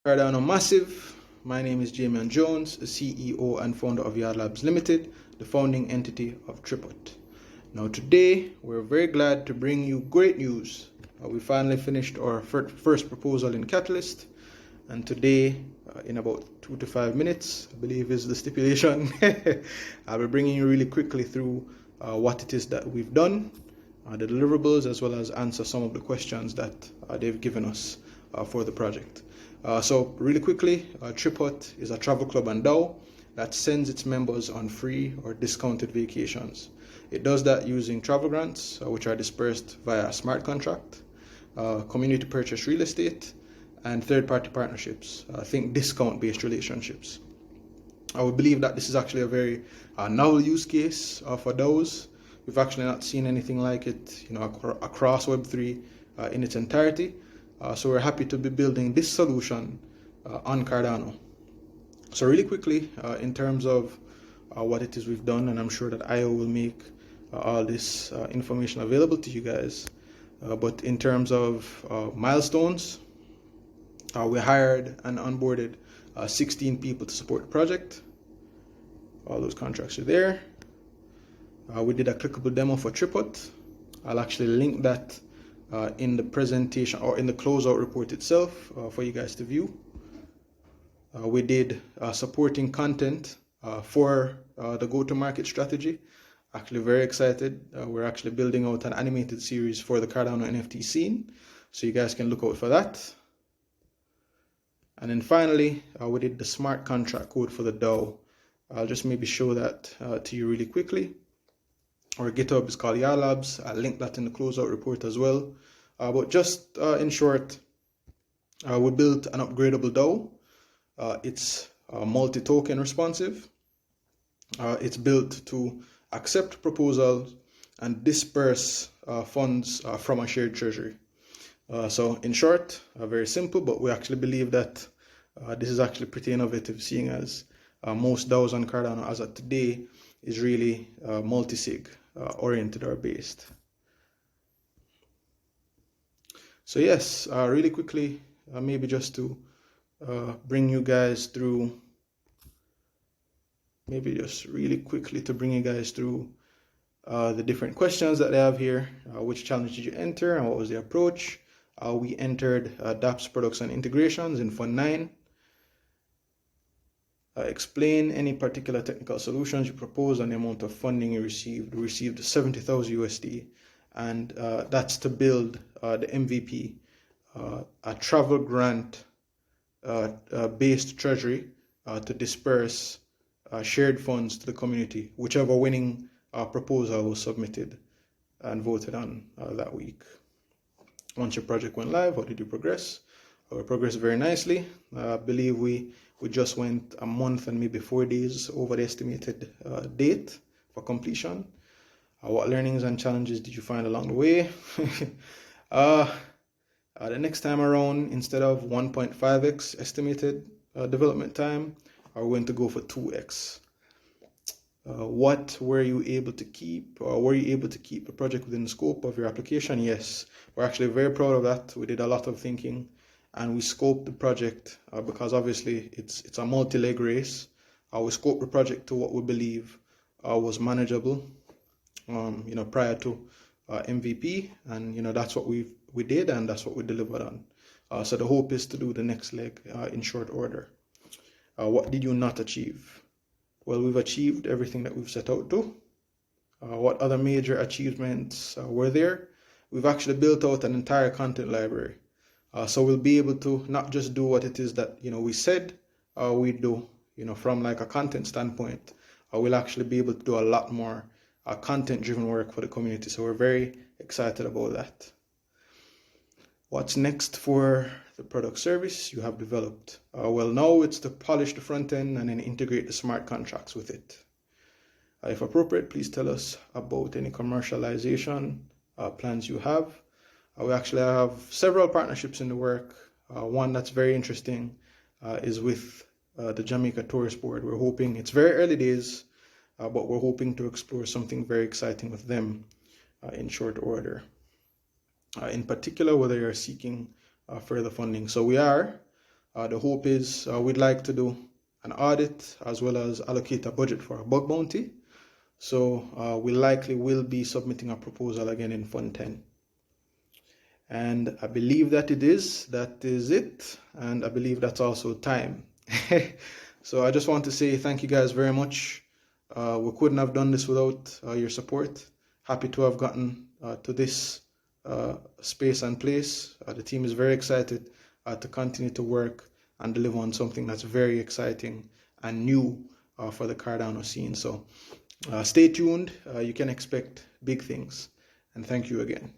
Cardano Massive. My name is Jamian Jones, CEO and founder of Yard Labs Limited, the founding entity of TripHut. Now today, we're very glad to bring you great news. We finally finished our first proposal in Catalyst, and today, in about 2 to 5 minutes, I believe is the stipulation, I'll be bringing you really quickly through what it is that we've done, the deliverables, as well as answer some of the questions that they've given us for the project. So really quickly, TripHut is a travel club and DAO that sends its members on free or discounted vacations. It does that using travel grants, which are dispersed via a smart contract, community purchase real estate, and third-party partnerships. Think discount-based relationships. I would believe that this is actually a very novel use case for DAOs. We've actually not seen anything like it, across Web3 in its entirety. So we're happy to be building this solution on Cardano. So really quickly, in terms of what it is we've done, and I'm sure that IO will make all this information available to you guys. But in terms of milestones, we hired and onboarded 16 people to support the project. All those contracts are there. We did a clickable demo for TripHut. I'll actually link that in the presentation or in the closeout report itself for you guys to view. We did supporting content for the go-to-market strategy. Actually very excited. We're actually building out an animated series for the Cardano NFT scene, so you guys can look out for that. And then finally, we did the smart contract code for the DAO. I'll just maybe show that to you really quickly. Our GitHub is called Yard Labs. I'll link that in the closeout report as well. But just in short, we built an upgradable DAO. It's multi-token responsive. It's built to accept proposals and disperse funds from a shared treasury. So in short, very simple, but we actually believe that this is actually pretty innovative, seeing as most DAOs on Cardano as of today is really multi-sig oriented or based. So yes, really quickly, maybe just to bring you guys through, the different questions that they have here. Which challenge did you enter and what was the approach? We entered dApps products and integrations in Fund 9. Explain any particular technical solutions you proposed and the amount of funding you received. We received 70,000 USD, and that's to build the MVP, a travel grant based treasury to disperse shared funds to the community, whichever winning proposal was submitted and voted on that week. Once your project went live, how did you progress? We progressed very nicely. I believe we just went a month and maybe 4 days over the estimated date for completion. What learnings and challenges did you find along the way? The next time around, instead of 1.5x estimated development time, we're going to go for 2x. What were you able to keep? Were you able to keep the project within the scope of your application? Yes, we're actually very proud of that. We did a lot of thinking, and we scoped the project because obviously it's a multi-leg race. We scoped the project to what we believe was manageable, prior to MVP, and that's what we did, and that's what we delivered on. So the hope is to do the next leg in short order. What did you not achieve? Well, we've achieved everything that we've set out to. What other major achievements were there? We've actually built out an entire content library. So we'll be able to not just do what it is that we said we do, from like a content standpoint. We'll actually be able to do a lot more content-driven work for the community. So we're very excited about that. What's next for the product service you have developed? Well, now it's to polish the front end and then integrate the smart contracts with it. If appropriate, please tell us about any commercialization plans you have. We actually have several partnerships in the work. One that's very interesting is with the Jamaica Tourist Board. We're hoping, it's very early days, but we're hoping to explore something very exciting with them in short order. In particular, whether you're seeking further funding. So we are The hope is we'd like to do an audit as well as allocate a budget for a bug bounty. So we likely will be submitting a proposal again in Fund 10. And I believe that that is it. And I believe that's also time. So I just want to say thank you guys very much. We couldn't have done this without your support. Happy to have gotten to this space and place. The team is very excited to continue to work and deliver on something that's very exciting and new for the Cardano scene. So stay tuned. You can expect big things. And thank you again.